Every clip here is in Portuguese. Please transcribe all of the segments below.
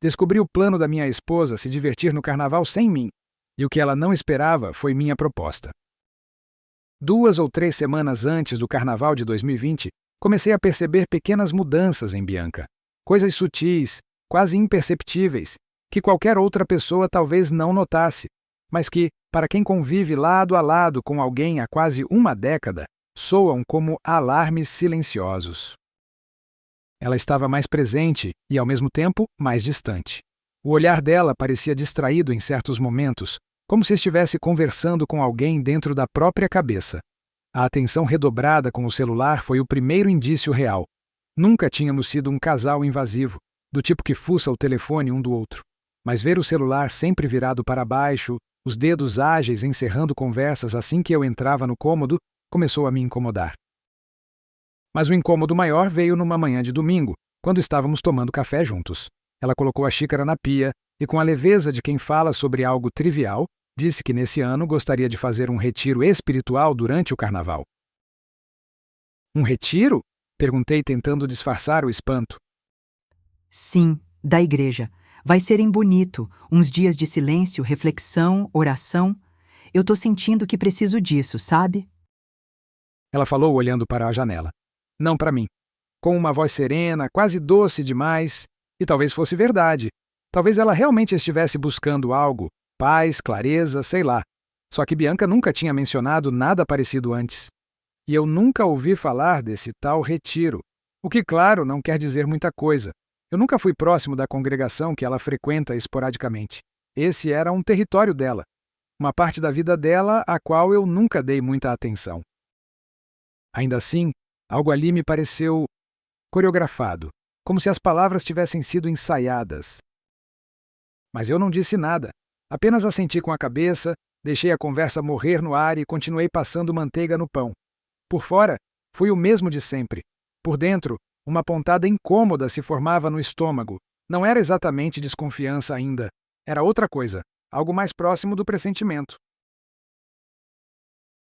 Descobri o plano da minha esposa se divertir no carnaval sem mim, e o que ela não esperava foi minha proposta. 2 ou 3 semanas antes do carnaval de 2020, comecei a perceber pequenas mudanças em Bianca. Coisas sutis, quase imperceptíveis, que qualquer outra pessoa talvez não notasse, mas que, para quem convive lado a lado com alguém há quase uma década, soam como alarmes silenciosos. Ela estava mais presente e, ao mesmo tempo, mais distante. O olhar dela parecia distraído em certos momentos, como se estivesse conversando com alguém dentro da própria cabeça. A atenção redobrada com o celular foi o primeiro indício real. Nunca tínhamos sido um casal invasivo, do tipo que fuça o telefone um do outro. Mas ver o celular sempre virado para baixo, os dedos ágeis encerrando conversas assim que eu entrava no cômodo, começou a me incomodar. Mas o incômodo maior veio numa manhã de domingo, quando estávamos tomando café juntos. Ela colocou a xícara na pia e, com a leveza de quem fala sobre algo trivial, disse que nesse ano gostaria de fazer um retiro espiritual durante o carnaval. Um retiro? Perguntei, tentando disfarçar o espanto. Sim, da igreja. Vai ser em Bonito, uns dias de silêncio, reflexão, oração. Eu tô sentindo que preciso disso, sabe? Ela falou olhando para a janela. Não para mim. Com uma voz serena, quase doce demais, e talvez fosse verdade. Talvez ela realmente estivesse buscando algo, paz, clareza, sei lá. Só que Bianca nunca tinha mencionado nada parecido antes. E eu nunca ouvi falar desse tal retiro, o que, claro, não quer dizer muita coisa. Eu nunca fui próximo da congregação que ela frequenta esporadicamente. Esse era um território dela, uma parte da vida dela a qual eu nunca dei muita atenção. Ainda assim, algo ali me pareceu coreografado, como se as palavras tivessem sido ensaiadas. Mas eu não disse nada, apenas assenti com a cabeça, deixei a conversa morrer no ar e continuei passando manteiga no pão. Por fora, fui o mesmo de sempre. Por dentro, uma pontada incômoda se formava no estômago. Não era exatamente desconfiança ainda. Era outra coisa, algo mais próximo do pressentimento.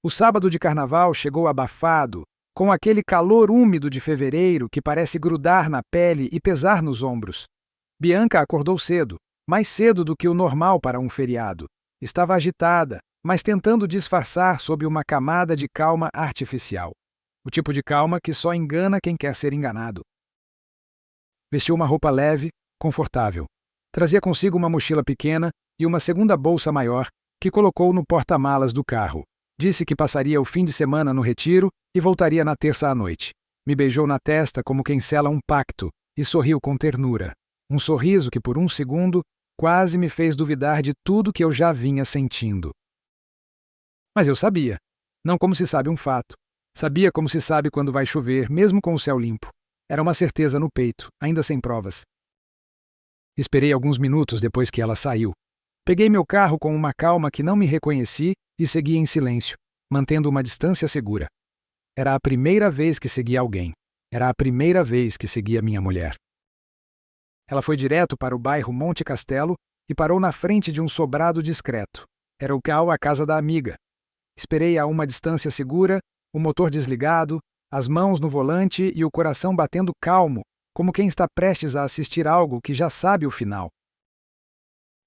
O sábado de carnaval chegou abafado, com aquele calor úmido de fevereiro que parece grudar na pele e pesar nos ombros. Bianca acordou cedo, mais cedo do que o normal para um feriado. Estava agitada, mas tentando disfarçar sob uma camada de calma artificial. O tipo de calma que só engana quem quer ser enganado. Vestiu uma roupa leve, confortável. Trazia consigo uma mochila pequena e uma segunda bolsa maior, que colocou no porta-malas do carro. Disse que passaria o fim de semana no retiro e voltaria na terça à noite. Me beijou na testa como quem sela um pacto e sorriu com ternura. Um sorriso que, por um segundo, quase me fez duvidar de tudo que eu já vinha sentindo. Mas eu sabia. Não como se sabe um fato. Sabia como se sabe quando vai chover, mesmo com o céu limpo. Era uma certeza no peito, ainda sem provas. Esperei alguns minutos depois que ela saiu. Peguei meu carro com uma calma que não me reconheci e segui em silêncio, mantendo uma distância segura. Era a primeira vez que seguia alguém. Era a primeira vez que seguia minha mulher. Ela foi direto para o bairro Monte Castelo e parou na frente de um sobrado discreto. Era o local a casa da amiga. Esperei a uma distância segura, o motor desligado, as mãos no volante e o coração batendo calmo, como quem está prestes a assistir algo que já sabe o final.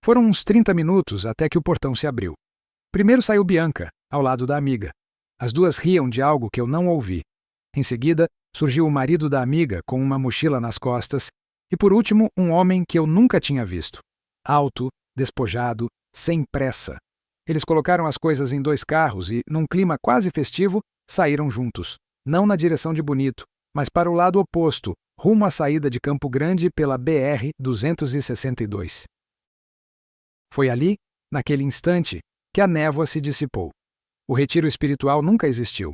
Foram uns 30 minutos até que o portão se abriu. Primeiro saiu Bianca, ao lado da amiga. As duas riam de algo que eu não ouvi. Em seguida, surgiu o marido da amiga com uma mochila nas costas e, por último, um homem que eu nunca tinha visto. Alto, despojado, sem pressa. Eles colocaram as coisas em 2 carros e, num clima quase festivo, saíram juntos. Não na direção de Bonito, mas para o lado oposto, rumo à saída de Campo Grande pela BR-262. Foi ali, naquele instante, que a névoa se dissipou. O retiro espiritual nunca existiu.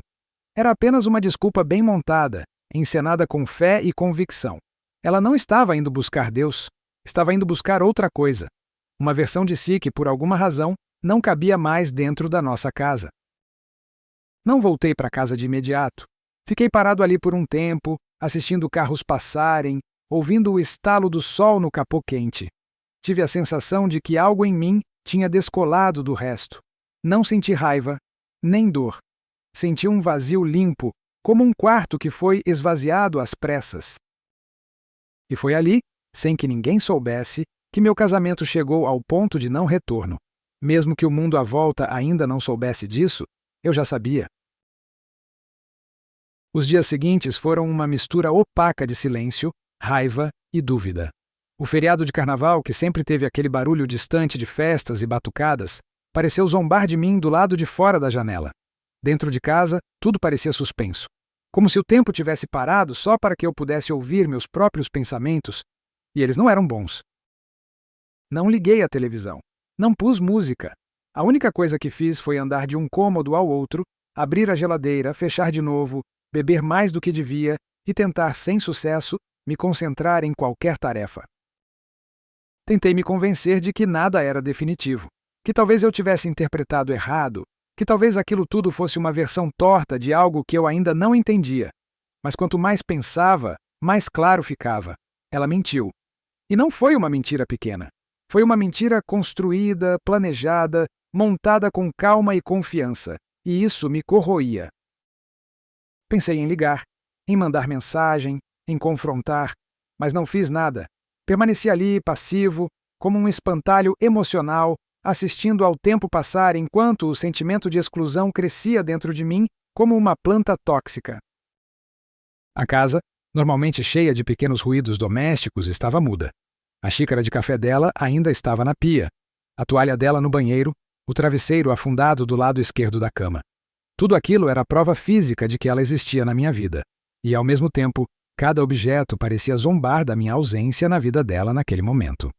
Era apenas uma desculpa bem montada, encenada com fé e convicção. Ela não estava indo buscar Deus, estava indo buscar outra coisa. Uma versão de si que, por alguma razão, não cabia mais dentro da nossa casa. Não voltei para casa de imediato. Fiquei parado ali por um tempo, assistindo carros passarem, ouvindo o estalo do sol no capô quente. Tive a sensação de que algo em mim tinha descolado do resto. Não senti raiva, nem dor. Senti um vazio limpo, como um quarto que foi esvaziado às pressas. E foi ali, sem que ninguém soubesse, que meu casamento chegou ao ponto de não retorno. Mesmo que o mundo à volta ainda não soubesse disso, eu já sabia. Os dias seguintes foram uma mistura opaca de silêncio, raiva e dúvida. O feriado de carnaval, que sempre teve aquele barulho distante de festas e batucadas, pareceu zombar de mim do lado de fora da janela. Dentro de casa, tudo parecia suspenso. Como se o tempo tivesse parado só para que eu pudesse ouvir meus próprios pensamentos, e eles não eram bons. Não liguei a televisão. Não pus música. A única coisa que fiz foi andar de um cômodo ao outro, abrir a geladeira, fechar de novo, beber mais do que devia e tentar, sem sucesso, me concentrar em qualquer tarefa. Tentei me convencer de que nada era definitivo, que talvez eu tivesse interpretado errado, que talvez aquilo tudo fosse uma versão torta de algo que eu ainda não entendia. Mas quanto mais pensava, mais claro ficava. Ela mentiu. E não foi uma mentira pequena. Foi uma mentira construída, planejada, montada com calma e confiança, e isso me corroía. Pensei em ligar, em mandar mensagem, em confrontar, mas não fiz nada. Permaneci ali, passivo, como um espantalho emocional, assistindo ao tempo passar enquanto o sentimento de exclusão crescia dentro de mim como uma planta tóxica. A casa, normalmente cheia de pequenos ruídos domésticos, estava muda. A xícara de café dela ainda estava na pia, a toalha dela no banheiro, o travesseiro afundado do lado esquerdo da cama. Tudo aquilo era prova física de que ela existia na minha vida, e, ao mesmo tempo, cada objeto parecia zombar da minha ausência na vida dela naquele momento.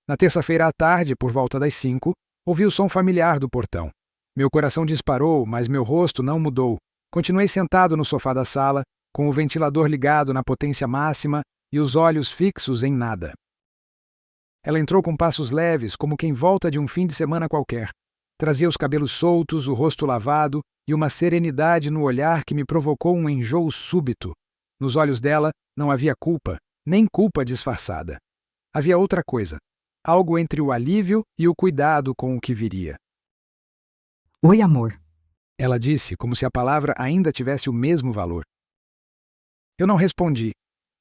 Na terça-feira à tarde, por volta das 5, ouvi o som familiar do portão. Meu coração disparou, mas meu rosto não mudou. Continuei sentado no sofá da sala, com o ventilador ligado na potência máxima e os olhos fixos em nada. Ela entrou com passos leves, como quem volta de um fim de semana qualquer. Trazia os cabelos soltos, o rosto lavado e uma serenidade no olhar que me provocou um enjoo súbito. Nos olhos dela não havia culpa, nem culpa disfarçada. Havia outra coisa, algo entre o alívio e o cuidado com o que viria. Oi, amor. Ela disse, como se a palavra ainda tivesse o mesmo valor. Eu não respondi.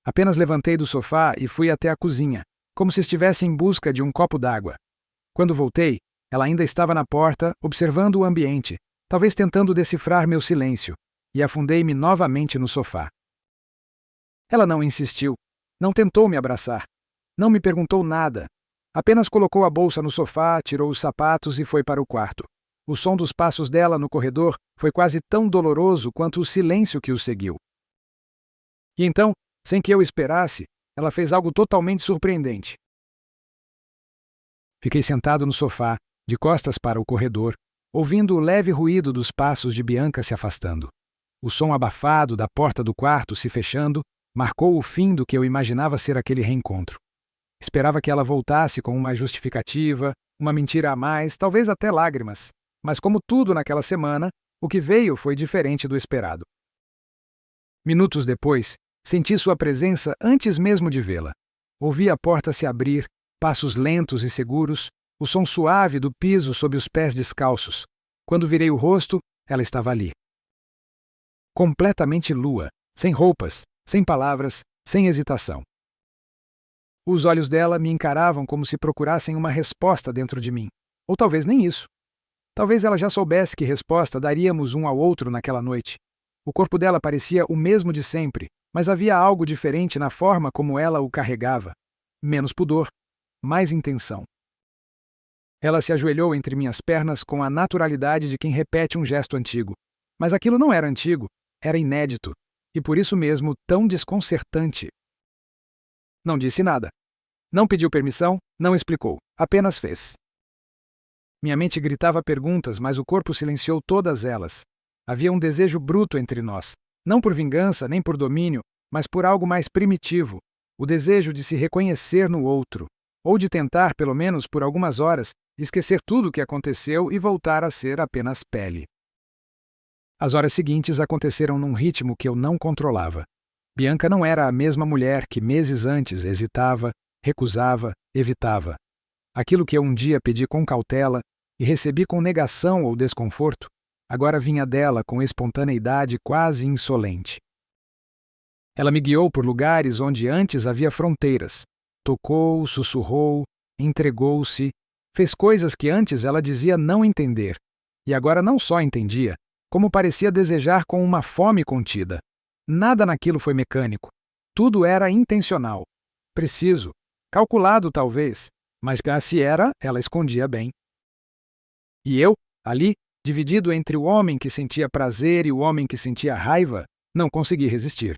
Apenas levantei do sofá e fui até a cozinha, como se estivesse em busca de um copo d'água. Quando voltei, ela ainda estava na porta, observando o ambiente, talvez tentando decifrar meu silêncio, e afundei-me novamente no sofá. Ela não insistiu, não tentou me abraçar, não me perguntou nada. Apenas colocou a bolsa no sofá, tirou os sapatos e foi para o quarto. O som dos passos dela no corredor foi quase tão doloroso quanto o silêncio que o seguiu. E então, sem que eu esperasse, ela fez algo totalmente surpreendente. Fiquei sentado no sofá, de costas para o corredor, ouvindo o leve ruído dos passos de Bianca se afastando. O som abafado da porta do quarto se fechando marcou o fim do que eu imaginava ser aquele reencontro. Esperava que ela voltasse com uma justificativa, uma mentira a mais, talvez até lágrimas. Mas como tudo naquela semana, o que veio foi diferente do esperado. Minutos depois, senti sua presença antes mesmo de vê-la. Ouvi a porta se abrir, passos lentos e seguros, o som suave do piso sob os pés descalços. Quando virei o rosto, ela estava ali. Completamente lua, sem roupas, sem palavras, sem hesitação. Os olhos dela me encaravam como se procurassem uma resposta dentro de mim. Ou talvez nem isso. Talvez ela já soubesse que resposta daríamos um ao outro naquela noite. O corpo dela parecia o mesmo de sempre, mas havia algo diferente na forma como ela o carregava. Menos pudor, mais intenção. Ela se ajoelhou entre minhas pernas com a naturalidade de quem repete um gesto antigo. Mas aquilo não era antigo, era inédito, e por isso mesmo tão desconcertante. Não disse nada. Não pediu permissão, não explicou, apenas fez. Minha mente gritava perguntas, mas o corpo silenciou todas elas. Havia um desejo bruto entre nós, não por vingança nem por domínio, mas por algo mais primitivo, o desejo de se reconhecer no outro, ou de tentar, pelo menos por algumas horas, esquecer tudo o que aconteceu e voltar a ser apenas pele. As horas seguintes aconteceram num ritmo que eu não controlava. Bianca não era a mesma mulher que meses antes hesitava, recusava, evitava. Aquilo que eu um dia pedi com cautela e recebi com negação ou desconforto, agora vinha dela com espontaneidade quase insolente. Ela me guiou por lugares onde antes havia fronteiras, Tocou, sussurrou, entregou-se, fez coisas que antes ela dizia não entender, e agora não só entendia, como parecia desejar com uma fome contida. Nada naquilo foi mecânico. Tudo era intencional. Preciso. Calculado, talvez, mas se era, ela escondia bem. E eu, ali, dividido entre o homem que sentia prazer e o homem que sentia raiva, não consegui resistir.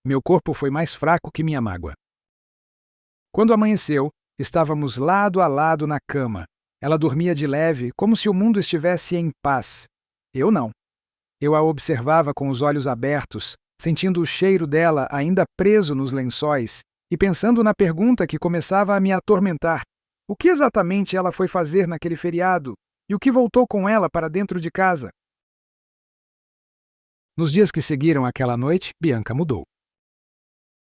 Meu corpo foi mais fraco que minha mágoa. Quando amanheceu, estávamos lado a lado na cama. Ela dormia de leve, como se o mundo estivesse em paz. Eu não. Eu a observava com os olhos abertos, sentindo o cheiro dela ainda preso nos lençóis e pensando na pergunta que começava a me atormentar. O que exatamente ela foi fazer naquele feriado? E o que voltou com ela para dentro de casa? Nos dias que seguiram aquela noite, Bianca mudou.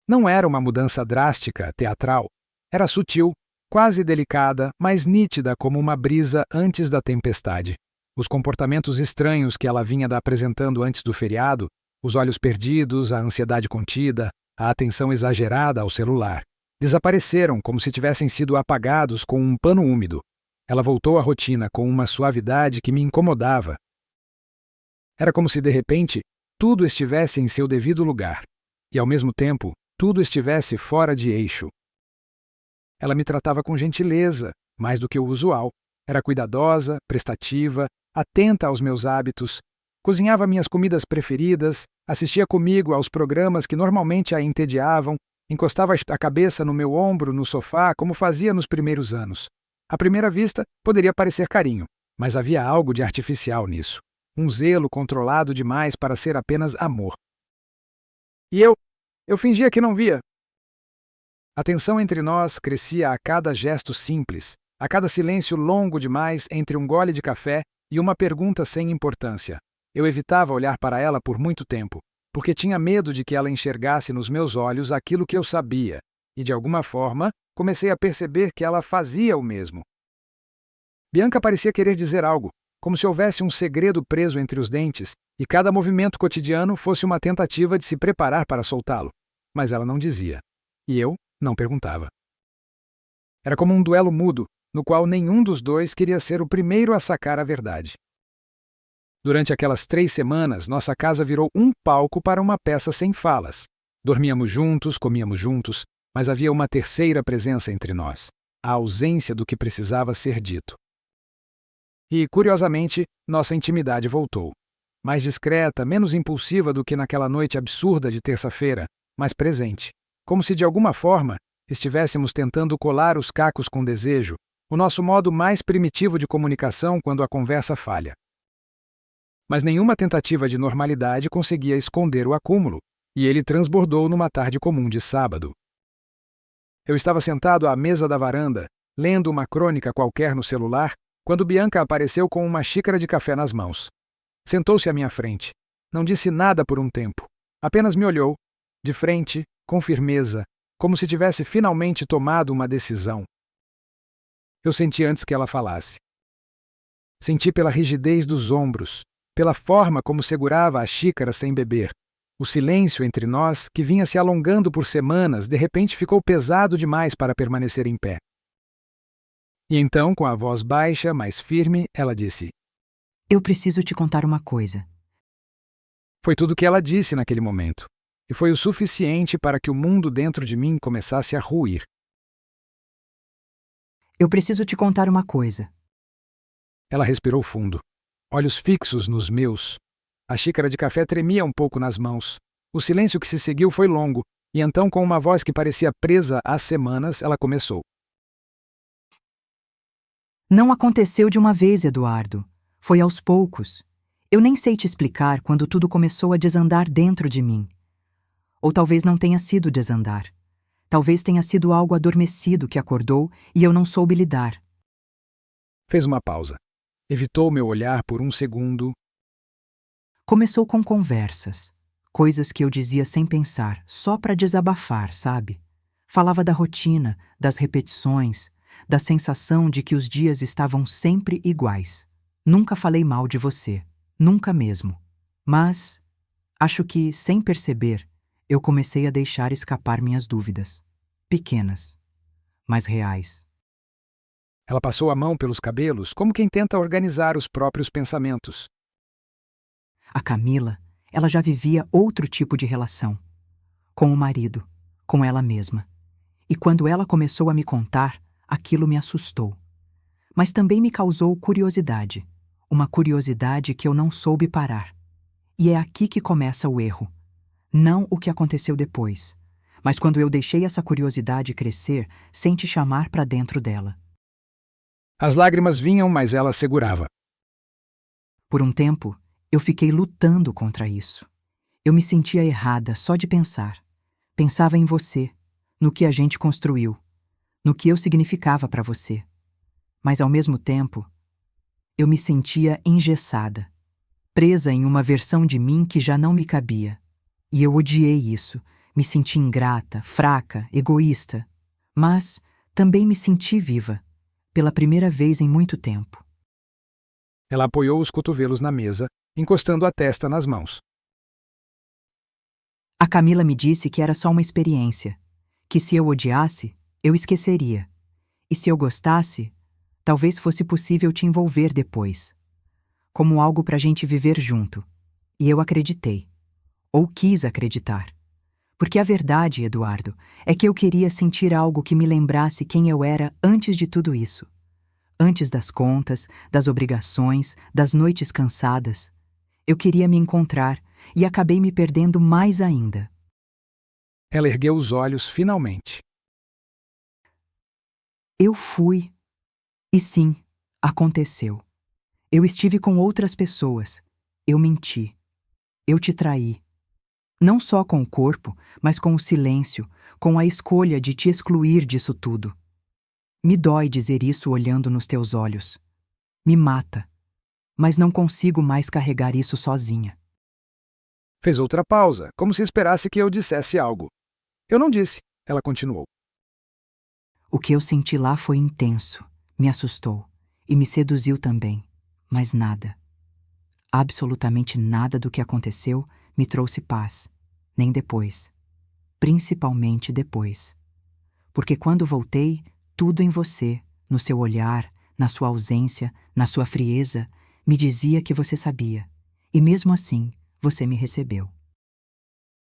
Não era uma mudança drástica, teatral. Era sutil, quase delicada, mas nítida como uma brisa antes da tempestade. Os comportamentos estranhos que ela vinha apresentando antes do feriado, os olhos perdidos, a ansiedade contida, a atenção exagerada ao celular, desapareceram como se tivessem sido apagados com um pano úmido. Ela voltou à rotina com uma suavidade que me incomodava. Era como se, de repente, tudo estivesse em seu devido lugar, e, ao mesmo tempo, tudo estivesse fora de eixo. Ela me tratava com gentileza, mais do que o usual. Era cuidadosa, prestativa, atenta aos meus hábitos, cozinhava minhas comidas preferidas, assistia comigo aos programas que normalmente a entediavam, encostava a cabeça no meu ombro no sofá como fazia nos primeiros anos. À primeira vista, poderia parecer carinho, mas havia algo de artificial nisso. Um zelo controlado demais para ser apenas amor. E eu fingia que não via. A tensão entre nós crescia a cada gesto simples, a cada silêncio longo demais entre um gole de café e uma pergunta sem importância. Eu evitava olhar para ela por muito tempo, porque tinha medo de que ela enxergasse nos meus olhos aquilo que eu sabia, e de alguma forma comecei a perceber que ela fazia o mesmo. Bianca parecia querer dizer algo, como se houvesse um segredo preso entre os dentes e cada movimento cotidiano fosse uma tentativa de se preparar para soltá-lo. Mas ela não dizia. E eu não perguntava. Era como um duelo mudo, no qual nenhum dos dois queria ser o primeiro a sacar a verdade. Durante aquelas 3 semanas, nossa casa virou um palco para uma peça sem falas. Dormíamos juntos, comíamos juntos, mas havia uma terceira presença entre nós, a ausência do que precisava ser dito. E, curiosamente, nossa intimidade voltou. Mais discreta, menos impulsiva do que naquela noite absurda de terça-feira, mas presente. Como se, de alguma forma, estivéssemos tentando colar os cacos com desejo, o nosso modo mais primitivo de comunicação quando a conversa falha. Mas nenhuma tentativa de normalidade conseguia esconder o acúmulo, e ele transbordou numa tarde comum de sábado. Eu estava sentado à mesa da varanda, lendo uma crônica qualquer no celular, quando Bianca apareceu com uma xícara de café nas mãos. Sentou-se à minha frente. Não disse nada por um tempo. Apenas me olhou, de frente, com firmeza, como se tivesse finalmente tomado uma decisão. Eu senti antes que ela falasse. Senti pela rigidez dos ombros, pela forma como segurava a xícara sem beber. O silêncio entre nós, que vinha se alongando por semanas, de repente ficou pesado demais para permanecer em pé. E então, com a voz baixa, mais firme, ela disse: Eu preciso te contar uma coisa. Foi tudo o que ela disse naquele momento, e foi o suficiente para que o mundo dentro de mim começasse a ruir. Eu preciso te contar uma coisa. Ela respirou fundo, olhos fixos nos meus. A xícara de café tremia um pouco nas mãos. O silêncio que se seguiu foi longo, e então, com uma voz que parecia presa há semanas, ela começou. Não aconteceu de uma vez, Eduardo. Foi aos poucos. Eu nem sei te explicar quando tudo começou a desandar dentro de mim. Ou talvez não tenha sido desandar. Talvez tenha sido algo adormecido que acordou e eu não soube lidar. Fez uma pausa. Evitou meu olhar por um segundo. Começou com conversas. Coisas que eu dizia sem pensar, só para desabafar, sabe? Falava da rotina, das repetições, da sensação de que os dias estavam sempre iguais. Nunca falei mal de você, nunca mesmo. Mas, acho que, sem perceber, eu comecei a deixar escapar minhas dúvidas. Pequenas. mas reais. Ela passou a mão pelos cabelos, como quem tenta organizar os próprios pensamentos. A Camila, ela já vivia outro tipo de relação. Com o marido, com ela mesma. E quando ela começou a me contar, aquilo me assustou. Mas também me causou curiosidade. Uma curiosidade que eu não soube parar. E é aqui que começa o erro. Não o que aconteceu depois, mas quando eu deixei essa curiosidade crescer sem te chamar para dentro dela. As lágrimas vinham, mas ela segurava. Por um tempo, eu fiquei lutando contra isso. Eu me sentia errada só de pensar. Pensava em você, no que a gente construiu, no que eu significava para você. Mas, ao mesmo tempo, eu me sentia engessada, presa em uma versão de mim que já não me cabia. E eu odiei isso, me senti ingrata, fraca, egoísta. Mas também me senti viva, pela primeira vez em muito tempo. Ela apoiou os cotovelos na mesa, encostando a testa nas mãos. A Camila me disse que era só uma experiência, que se eu odiasse, eu esqueceria. E se eu gostasse, talvez fosse possível te envolver depois. Como algo pra gente viver junto. E eu acreditei. Ou quis acreditar. Porque a verdade, Eduardo, é que eu queria sentir algo que me lembrasse quem eu era antes de tudo isso. Antes das contas, das obrigações, das noites cansadas. Eu queria me encontrar e acabei me perdendo mais ainda. Ela ergueu os olhos finalmente. Eu fui. E sim, aconteceu. Eu estive com outras pessoas. Eu menti. Eu te traí. Não só com o corpo, mas com o silêncio, com a escolha de te excluir disso tudo. Me dói dizer isso olhando nos teus olhos. Me mata. Mas não consigo mais carregar isso sozinha. Fez outra pausa, como se esperasse que eu dissesse algo. Eu não disse, ela continuou. O que eu senti lá foi intenso, me assustou e me seduziu também, mas nada. Absolutamente nada do que aconteceu me trouxe paz, nem depois. Principalmente depois. Porque quando voltei, tudo em você, no seu olhar, na sua ausência, na sua frieza, me dizia que você sabia. E mesmo assim, você me recebeu.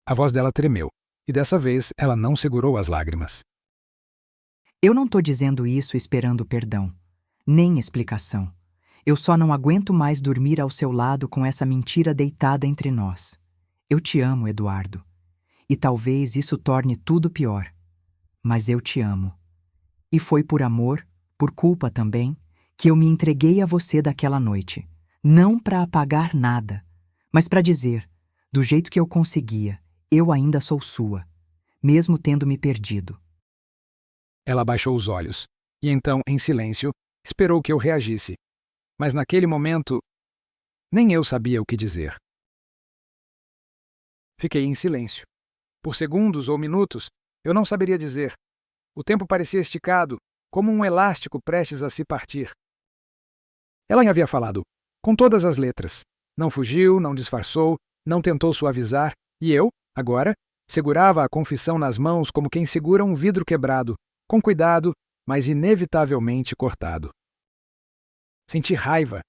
A voz dela tremeu, e dessa vez ela não segurou as lágrimas. Eu não tô dizendo isso esperando perdão, nem explicação. Eu só não aguento mais dormir ao seu lado com essa mentira deitada entre nós. Eu te amo, Eduardo. E talvez isso torne tudo pior. Mas eu te amo. E foi por amor, por culpa também, que eu me entreguei a você daquela noite. Não para apagar nada, mas para dizer, do jeito que eu conseguia, eu ainda sou sua, mesmo tendo me perdido. Ela abaixou os olhos, e então, em silêncio, esperou que eu reagisse. Mas naquele momento, nem eu sabia o que dizer. Fiquei em silêncio. Por segundos ou minutos, eu não saberia dizer. O tempo parecia esticado, como um elástico prestes a se partir. Ela havia falado, com todas as letras. Não fugiu, não disfarçou, não tentou suavizar, e eu, agora, segurava a confissão nas mãos como quem segura um vidro quebrado, com cuidado, mas inevitavelmente cortado. Senti raiva,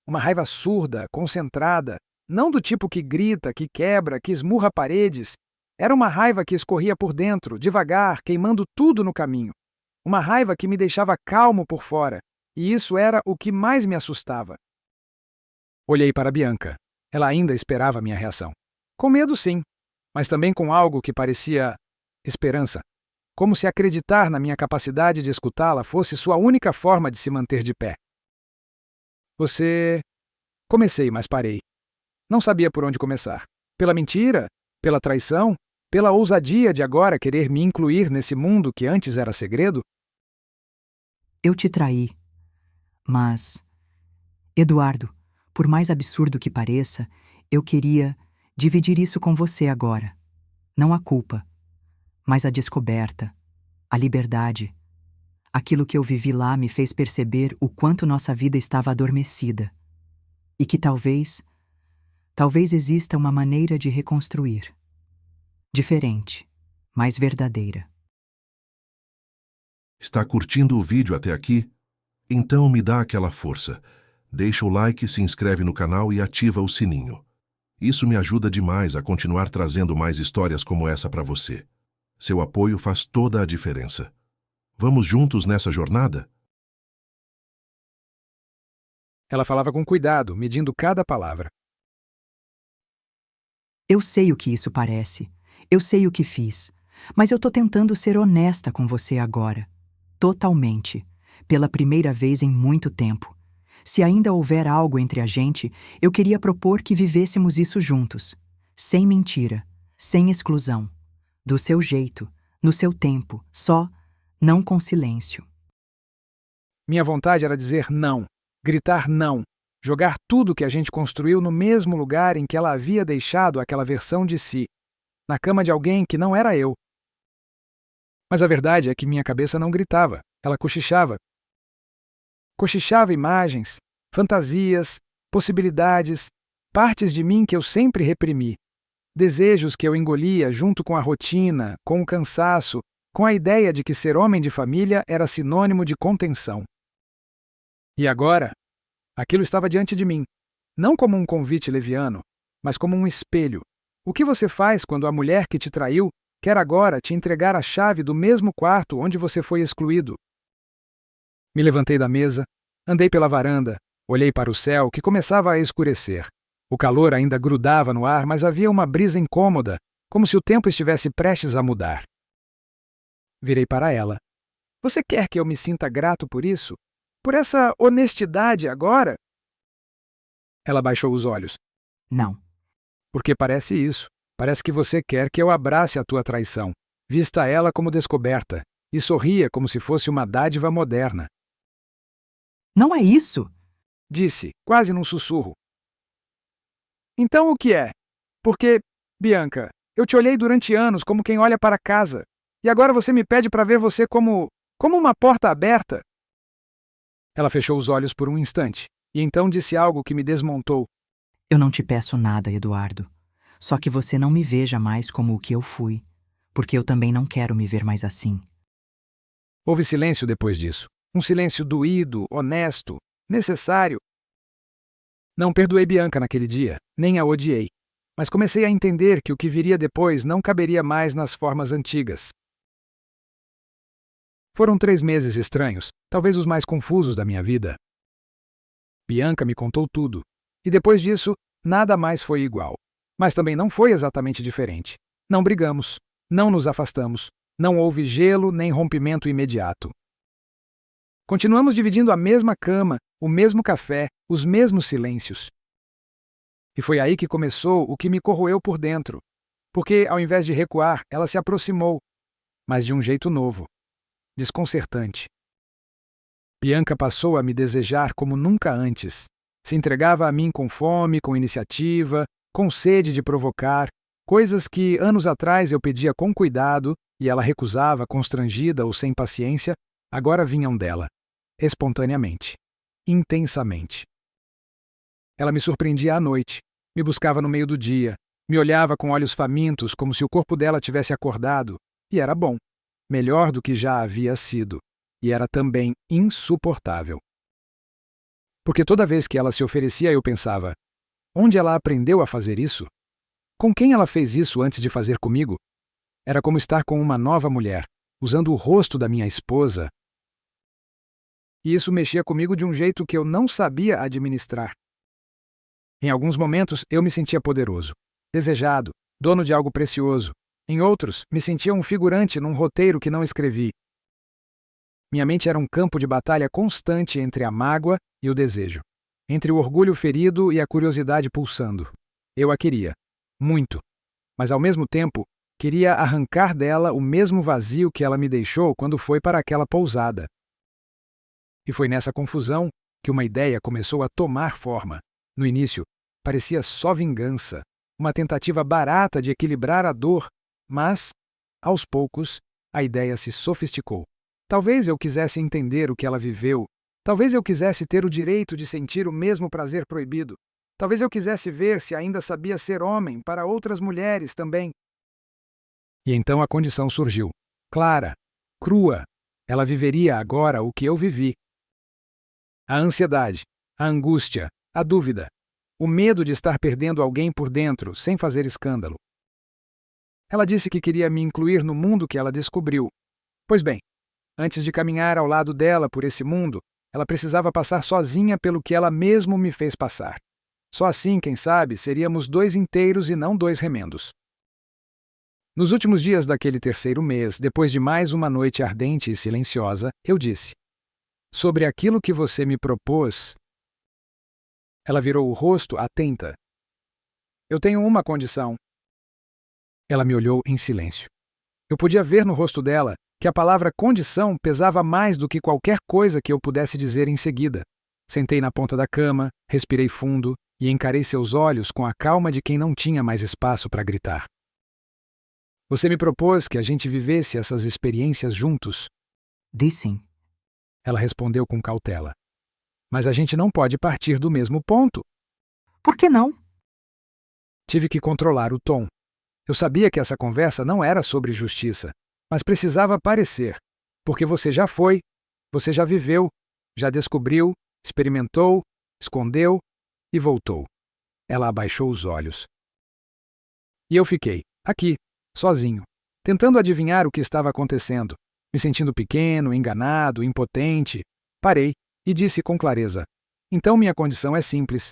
uma raiva surda, concentrada, não do tipo que grita, que quebra, que esmurra paredes. Era uma raiva que escorria por dentro, devagar, queimando tudo no caminho. Uma raiva que me deixava calmo por fora, e isso era o que mais me assustava. Olhei para Bianca. Ela ainda esperava minha reação. Com medo, sim, mas também com algo que parecia esperança. Como se acreditar na minha capacidade de escutá-la fosse sua única forma de se manter de pé. Você... Comecei, mas parei. Não sabia por onde começar. Pela mentira? Pela traição? Pela ousadia de agora querer me incluir nesse mundo que antes era segredo? Eu te traí. Mas, Eduardo, por mais absurdo que pareça, eu queria dividir isso com você agora. Não a culpa, mas a descoberta, a liberdade. Aquilo que eu vivi lá me fez perceber o quanto nossa vida estava adormecida. E que talvez exista uma maneira de reconstruir. Diferente, mais verdadeira. Está curtindo o vídeo até aqui? Então me dá aquela força. Deixa o like, se inscreve no canal e ativa o sininho. Isso me ajuda demais a continuar trazendo mais histórias como essa para você. Seu apoio faz toda a diferença. Vamos juntos nessa jornada? Ela falava com cuidado, medindo cada palavra. Eu sei o que isso parece. Eu sei o que fiz. Mas eu tô tentando ser honesta com você agora. Totalmente. Pela primeira vez em muito tempo. Se ainda houver algo entre a gente, eu queria propor que vivêssemos isso juntos. Sem mentira. Sem exclusão. Do seu jeito. No seu tempo. Só. Não com silêncio. Minha vontade era dizer não. Gritar não. Jogar tudo que a gente construiu no mesmo lugar em que ela havia deixado aquela versão de si. Na cama de alguém que não era eu. Mas a verdade é que minha cabeça não gritava. Ela cochichava. Cochichava imagens, fantasias, possibilidades, partes de mim que eu sempre reprimi. Desejos que eu engolia junto com a rotina, com o cansaço, com a ideia de que ser homem de família era sinônimo de contenção. E agora, aquilo estava diante de mim, não como um convite leviano, mas como um espelho. O que você faz quando a mulher que te traiu quer agora te entregar a chave do mesmo quarto onde você foi excluído? Me levantei da mesa, andei pela varanda, olhei para o céu que começava a escurecer. O calor ainda grudava no ar, mas havia uma brisa incômoda, como se o tempo estivesse prestes a mudar. Virei para ela. Você quer que eu me sinta grato por isso? Por essa honestidade agora? Ela baixou os olhos. Não. Porque parece isso. Parece que você quer que eu abrace a tua traição, vista ela como descoberta, e sorria como se fosse uma dádiva moderna. Não é isso! Disse, quase num sussurro. Então o que é? Porque, Bianca, eu te olhei durante anos como quem olha para casa, e agora você me pede para ver você como uma porta aberta? Ela fechou os olhos por um instante, e então disse algo que me desmontou. Eu não te peço nada, Eduardo. Só que você não me veja mais como o que eu fui, porque eu também não quero me ver mais assim. Houve silêncio depois disso. Um silêncio doído, honesto, necessário. Não perdoei Bianca naquele dia, nem a odiei. Mas comecei a entender que o que viria depois não caberia mais nas formas antigas. Foram 3 meses estranhos, talvez os mais confusos da minha vida. Bianca me contou tudo, e depois disso, nada mais foi igual. Mas também não foi exatamente diferente. Não brigamos, não nos afastamos, não houve gelo nem rompimento imediato. Continuamos dividindo a mesma cama, o mesmo café, os mesmos silêncios. E foi aí que começou o que me corroeu por dentro, porque, ao invés de recuar, ela se aproximou, mas de um jeito novo, desconcertante. Bianca passou a me desejar como nunca antes. Se entregava a mim com fome, com iniciativa, com sede de provocar, coisas que anos atrás eu pedia com cuidado e ela recusava, constrangida ou sem paciência, agora vinham dela, espontaneamente, intensamente. Ela me surpreendia à noite, me buscava no meio do dia, me olhava com olhos famintos como se o corpo dela tivesse acordado, e era bom, melhor do que já havia sido, e era também insuportável. Porque toda vez que ela se oferecia eu pensava, onde ela aprendeu a fazer isso? Com quem ela fez isso antes de fazer comigo? Era como estar com uma nova mulher, usando o rosto da minha esposa. E isso mexia comigo de um jeito que eu não sabia administrar. Em alguns momentos, eu me sentia poderoso, desejado, dono de algo precioso. Em outros, me sentia um figurante num roteiro que não escrevi. Minha mente era um campo de batalha constante entre a mágoa e o desejo, entre o orgulho ferido e a curiosidade pulsando. Eu a queria, muito, mas ao mesmo tempo, queria arrancar dela o mesmo vazio que ela me deixou quando foi para aquela pousada. E foi nessa confusão que uma ideia começou a tomar forma. No início, parecia só vingança, uma tentativa barata de equilibrar a dor, mas, aos poucos, a ideia se sofisticou. Talvez eu quisesse entender o que ela viveu, talvez eu quisesse ter o direito de sentir o mesmo prazer proibido, talvez eu quisesse ver se ainda sabia ser homem para outras mulheres também. E então a condição surgiu, clara, crua, Ela viveria agora o que eu vivi. A ansiedade, a angústia, a dúvida, o medo de estar perdendo alguém por dentro, sem fazer escândalo. Ela disse que queria me incluir no mundo que ela descobriu. Pois bem, antes de caminhar ao lado dela por esse mundo, ela precisava passar sozinha pelo que ela mesmo me fez passar. Só assim, quem sabe, seríamos 2 inteiros e não 2 remendos. Nos últimos dias daquele terceiro mês, depois de mais uma noite ardente e silenciosa, eu disse: sobre aquilo que você me propôs. Ela virou o rosto atenta. Eu tenho uma condição. Ela me olhou em silêncio. Eu podia ver no rosto dela que a palavra condição pesava mais do que qualquer coisa que eu pudesse dizer em seguida. Sentei na ponta da cama, respirei fundo e encarei seus olhos com a calma de quem não tinha mais espaço para gritar. Você me propôs que a gente vivesse essas experiências juntos. Dissem. Ela respondeu com cautela. Mas a gente não pode partir do mesmo ponto. Por que não? Tive que controlar o tom. Eu sabia que essa conversa não era sobre justiça, mas precisava parecer, porque você já foi, você já viveu, já descobriu, experimentou, escondeu e voltou. Ela abaixou os olhos. E eu fiquei, aqui, sozinho, tentando adivinhar o que estava acontecendo, me sentindo pequeno, enganado, impotente. Parei e disse com clareza: então minha condição é simples.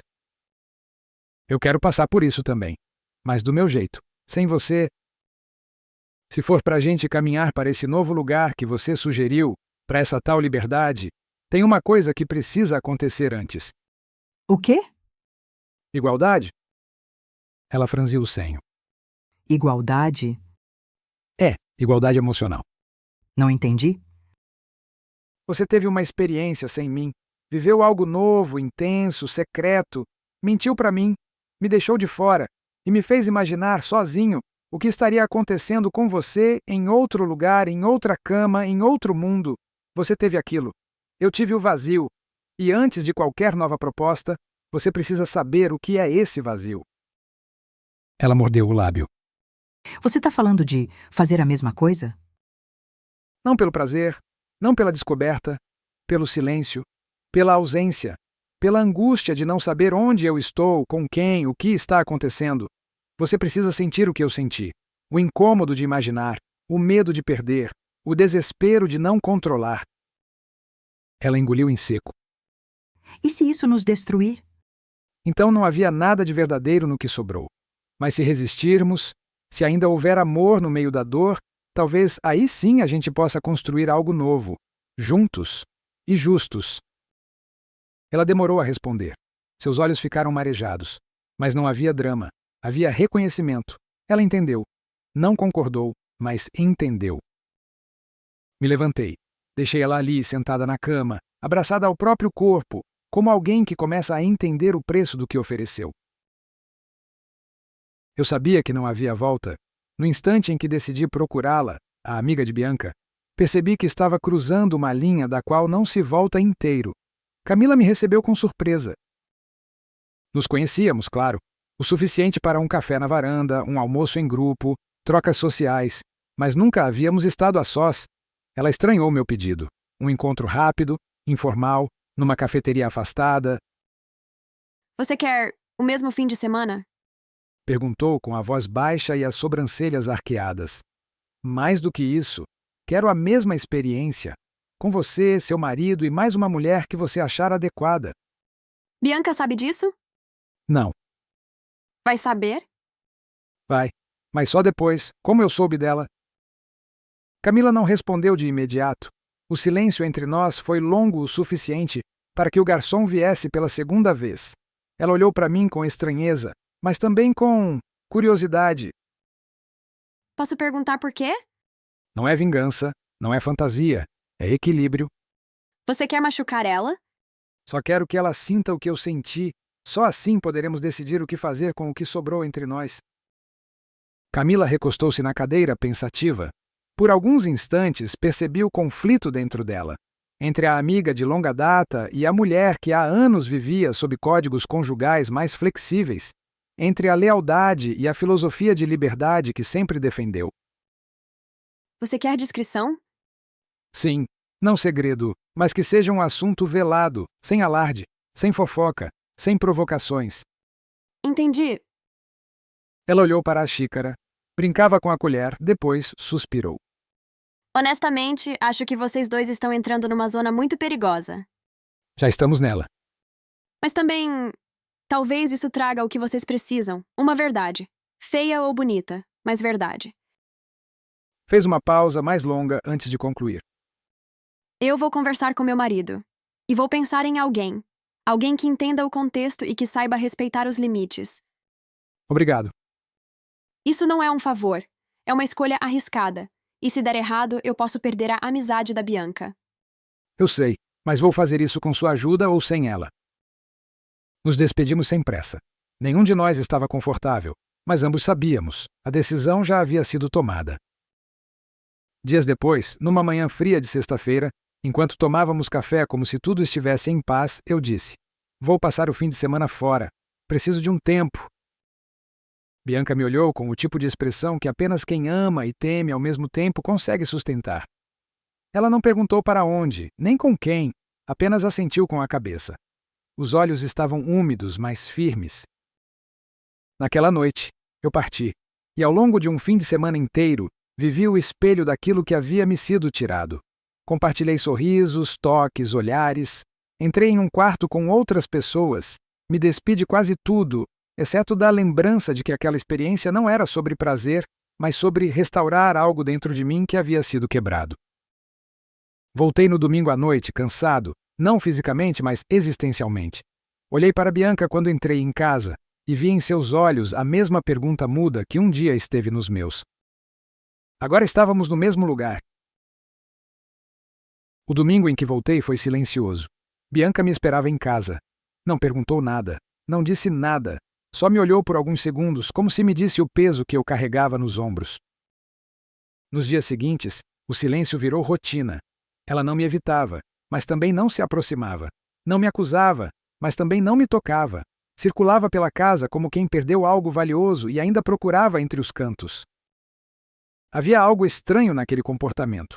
Eu quero passar por isso também, mas do meu jeito, sem você. Se for pra gente caminhar para esse novo lugar que você sugeriu, para essa tal liberdade, tem uma coisa que precisa acontecer antes. O quê? Igualdade? Ela franziu o senho. Igualdade? Igualdade emocional. Não entendi? Você teve uma experiência sem mim, viveu algo novo, intenso, secreto, mentiu pra mim, me deixou de fora e me fez imaginar sozinho o que estaria acontecendo com você em outro lugar, em outra cama, em outro mundo. Você teve aquilo. Eu tive o vazio. E antes de qualquer nova proposta, você precisa saber o que é esse vazio. Ela mordeu o lábio. Você está falando de fazer a mesma coisa? Não pelo prazer, não pela descoberta, pelo silêncio, pela ausência, pela angústia de não saber onde eu estou, com quem, o que está acontecendo. Você precisa sentir o que eu senti. O incômodo de imaginar, o medo de perder, o desespero de não controlar. Ela engoliu em seco. E se isso nos destruir? Então não havia nada de verdadeiro no que sobrou. Mas se resistirmos, se ainda houver amor no meio da dor, talvez aí sim a gente possa construir algo novo, juntos e justos. Ela demorou a responder. Seus olhos ficaram marejados. Mas não havia drama. Havia reconhecimento. Ela entendeu. Não concordou, mas entendeu. Me levantei. Deixei ela ali, sentada na cama, abraçada ao próprio corpo, como alguém que começa a entender o preço do que ofereceu. Eu sabia que não havia volta. No instante em que decidi procurá-la, a amiga de Bianca, percebi que estava cruzando uma linha da qual não se volta inteiro. Camila me recebeu com surpresa. Nos conhecíamos, claro, o suficiente para um café na varanda, um almoço em grupo, trocas sociais, mas nunca havíamos estado a sós. Ela estranhou meu pedido. Um encontro rápido, informal, numa cafeteria afastada. Você quer o mesmo fim de semana? Perguntou com a voz baixa e as sobrancelhas arqueadas. Mais do que isso, quero a mesma experiência. Com você, seu marido e mais uma mulher que você achar adequada. Bianca sabe disso? Não, Vai saber? vai. Mas só depois, como eu soube dela. Camila não respondeu de imediato. O silêncio entre nós foi longo o suficiente para que o garçom viesse pela segunda vez. Ela olhou para mim com estranheza, mas também com curiosidade. Posso perguntar por quê? Não é vingança, não é fantasia, é equilíbrio. Você quer machucar ela? Só quero que ela sinta o que eu senti. Só assim poderemos decidir o que fazer com o que sobrou entre nós. Camila recostou-se na cadeira, pensativa. Por alguns instantes percebi o conflito dentro dela, entre a amiga de longa data e a mulher que há anos vivia sob códigos conjugais mais flexíveis, entre a lealdade e a filosofia de liberdade que sempre defendeu. Você quer discrição? Sim, Não segredo, mas que seja um assunto velado, sem alarde, sem fofoca, sem provocações. Entendi. Ela olhou para a xícara, brincava com a colher, depois suspirou. Honestamente, acho que vocês dois estão entrando numa zona muito perigosa. Já estamos nela. Mas também, talvez isso traga o que vocês precisam. Uma verdade. Feia ou bonita, mas verdade. Fez uma pausa mais longa antes de concluir. Eu vou conversar com meu marido. E vou pensar em alguém. Alguém que entenda o contexto e que saiba respeitar os limites. Obrigado. Isso não é um favor. É uma escolha arriscada. E se der errado, eu posso perder a amizade da Bianca. Eu sei, mas vou fazer isso com sua ajuda ou sem ela. Nos despedimos sem pressa. Nenhum de nós estava confortável, mas ambos sabíamos. A decisão já havia sido tomada. Dias depois, numa manhã fria de sexta-feira, enquanto tomávamos café como se tudo estivesse em paz, eu disse: "Vou passar o fim de semana fora. Preciso de um tempo." Bianca me olhou com o tipo de expressão que apenas quem ama e teme ao mesmo tempo consegue sustentar. Ela não perguntou para onde, nem com quem, apenas assentiu com a cabeça. Os olhos estavam úmidos, mas firmes. Naquela noite, eu parti, e ao longo de um fim de semana inteiro, vivi o espelho daquilo que havia me sido tirado. Compartilhei sorrisos, toques, olhares. Entrei em um quarto com outras pessoas. Me despi de quase tudo, exceto da lembrança de que aquela experiência não era sobre prazer, mas sobre restaurar algo dentro de mim que havia sido quebrado. Voltei no domingo à noite, cansado, não fisicamente, mas existencialmente. Olhei para Bianca quando entrei em casa e vi em seus olhos a mesma pergunta muda que um dia esteve nos meus. Agora estávamos no mesmo lugar. O domingo em que voltei foi silencioso. Bianca me esperava em casa. Não perguntou nada, não disse nada, só me olhou por alguns segundos, como se me disse o peso que eu carregava nos ombros. Nos dias seguintes, o silêncio virou rotina. Ela não me evitava, mas também não se aproximava. Não me acusava, mas também não me tocava. Circulava pela casa como quem perdeu algo valioso e ainda procurava entre os cantos. Havia algo estranho naquele comportamento.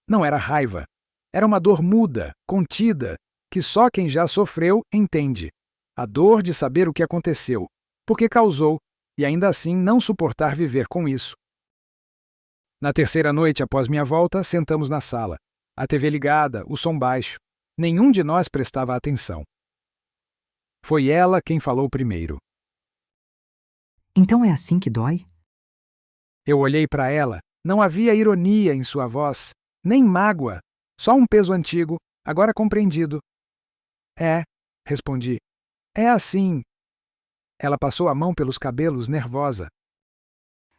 Não era raiva. Era uma dor muda, contida, que só quem já sofreu entende. A dor de saber o que aconteceu, porque causou, e ainda assim não suportar viver com isso. Na terceira noite após minha volta, sentamos na sala. A TV ligada, o som baixo. Nenhum de nós prestava atenção. Foi ela quem falou primeiro. Então é assim que dói? Eu olhei para ela. Não havia ironia em sua voz, nem mágoa, só um peso antigo, agora compreendido. É, respondi. É assim. Ela passou a mão pelos cabelos, nervosa.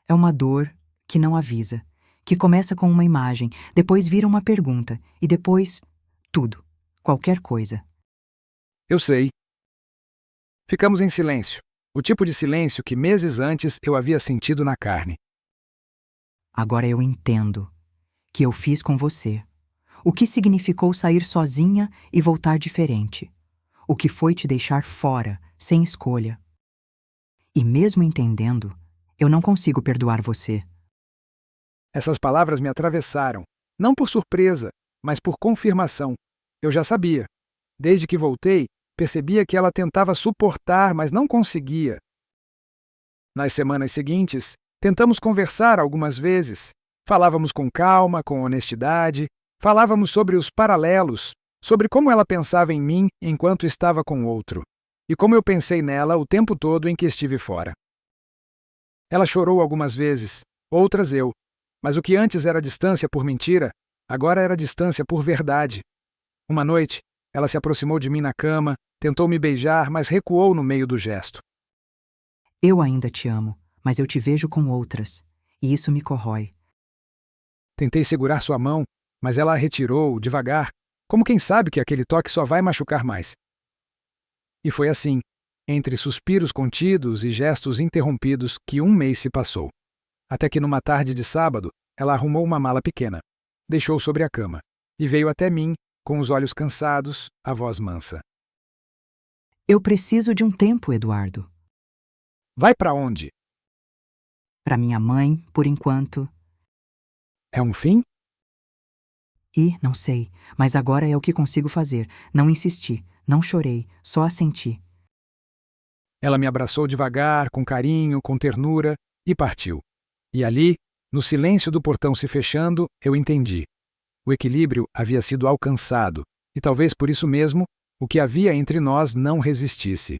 É uma dor que não avisa, que começa com uma imagem, depois vira uma pergunta, e depois tudo, qualquer coisa. Eu sei. Ficamos em silêncio, o tipo de silêncio que meses antes eu havia sentido na carne. Agora eu entendo que eu fiz com você. O que significou sair sozinha e voltar diferente. O que foi te deixar fora, sem escolha. E mesmo entendendo, eu não consigo perdoar você. Essas palavras me atravessaram, não por surpresa, mas por confirmação. Eu já sabia. Desde que voltei, percebia que ela tentava suportar, mas não conseguia. Nas semanas seguintes, tentamos conversar algumas vezes. Falávamos com calma, com honestidade. Falávamos sobre os paralelos, sobre como ela pensava em mim enquanto estava com outro, e como eu pensei nela o tempo todo em que estive fora. Ela chorou algumas vezes, outras eu, mas o que antes era distância por mentira, agora era distância por verdade. Uma noite, ela se aproximou de mim na cama, tentou me beijar, mas recuou no meio do gesto. Eu ainda te amo, mas eu te vejo com outras, e isso me corrói. Tentei segurar sua mão, mas ela a retirou, devagar, como quem sabe que aquele toque só vai machucar mais. E foi assim, entre suspiros contidos e gestos interrompidos, que um mês se passou. Até que numa tarde de sábado, ela arrumou uma mala pequena, deixou sobre a cama, e veio até mim, com os olhos cansados, a voz mansa. Eu preciso de um tempo, Eduardo. Vai para onde? Para minha mãe, por enquanto. É um fim? E, não sei, mas agora é o que consigo fazer. Não insisti, não chorei, só assenti. Ela me abraçou devagar, com carinho, com ternura, e partiu. E ali, no silêncio do portão se fechando, eu entendi. O equilíbrio havia sido alcançado, e talvez por isso mesmo, o que havia entre nós não resistisse.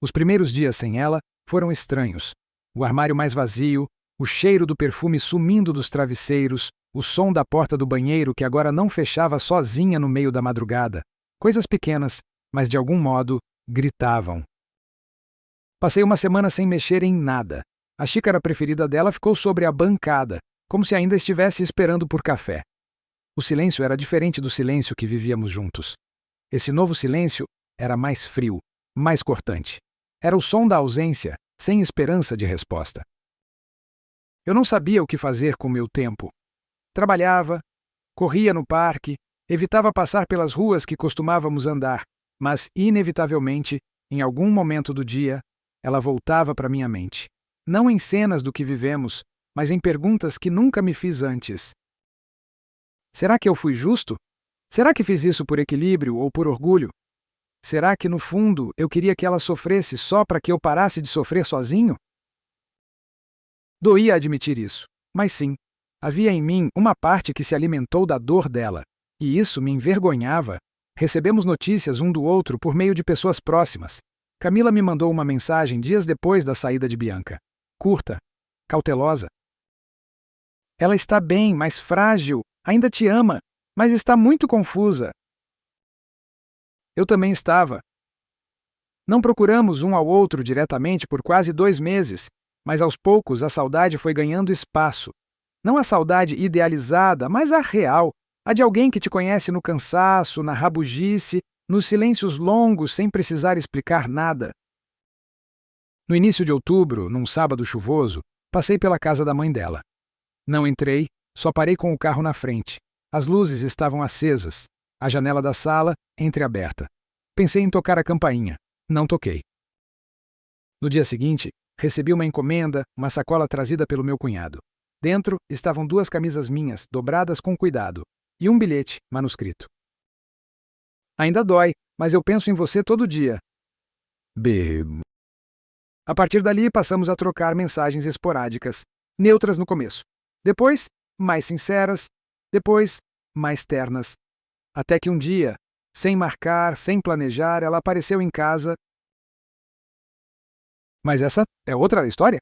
Os primeiros dias sem ela foram estranhos. O armário mais vazio, o cheiro do perfume sumindo dos travesseiros, o som da porta do banheiro que agora não fechava sozinha no meio da madrugada. Coisas pequenas, mas de algum modo gritavam. Passei uma semana sem mexer em nada. A xícara preferida dela ficou sobre a bancada, como se ainda estivesse esperando por café. O silêncio era diferente do silêncio que vivíamos juntos. Esse novo silêncio era mais frio, mais cortante. Era o som da ausência, sem esperança de resposta. Eu não sabia o que fazer com meu tempo. Trabalhava, corria no parque, evitava passar pelas ruas que costumávamos andar, mas, inevitavelmente, em algum momento do dia, ela voltava para minha mente. Não em cenas do que vivemos, mas em perguntas que nunca me fiz antes. Será que eu fui justo? Será que fiz isso por equilíbrio ou por orgulho? Será que, no fundo, eu queria que ela sofresse só para que eu parasse de sofrer sozinho? Doía admitir isso, mas sim, havia em mim uma parte que se alimentou da dor dela, e isso me envergonhava. Recebemos notícias um do outro por meio de pessoas próximas. Camila me mandou uma mensagem dias depois da saída de Bianca. Curta, cautelosa. Ela está bem, mas frágil, ainda te ama, mas está muito confusa. Eu também estava. Não procuramos um ao outro diretamente por quase 2 meses, mas aos poucos a saudade foi ganhando espaço. Não a saudade idealizada, mas a real, a de alguém que te conhece no cansaço, na rabugice, nos silêncios longos sem precisar explicar nada. No início de outubro, num sábado chuvoso, passei pela casa da mãe dela. Não entrei, só parei com o carro na frente. As luzes estavam acesas, a janela da sala entreaberta. Pensei em tocar a campainha. Não toquei. No dia seguinte, recebi uma encomenda, uma sacola trazida pelo meu cunhado. Dentro estavam 2 camisas minhas, dobradas com cuidado, e um bilhete, manuscrito. Ainda dói, mas eu penso em você todo dia. B. A partir dali, passamos a trocar mensagens esporádicas, neutras no começo. Depois, mais sinceras. Depois, mais ternas. Até que um dia, sem marcar, sem planejar, ela apareceu em casa. Mas essa é outra história?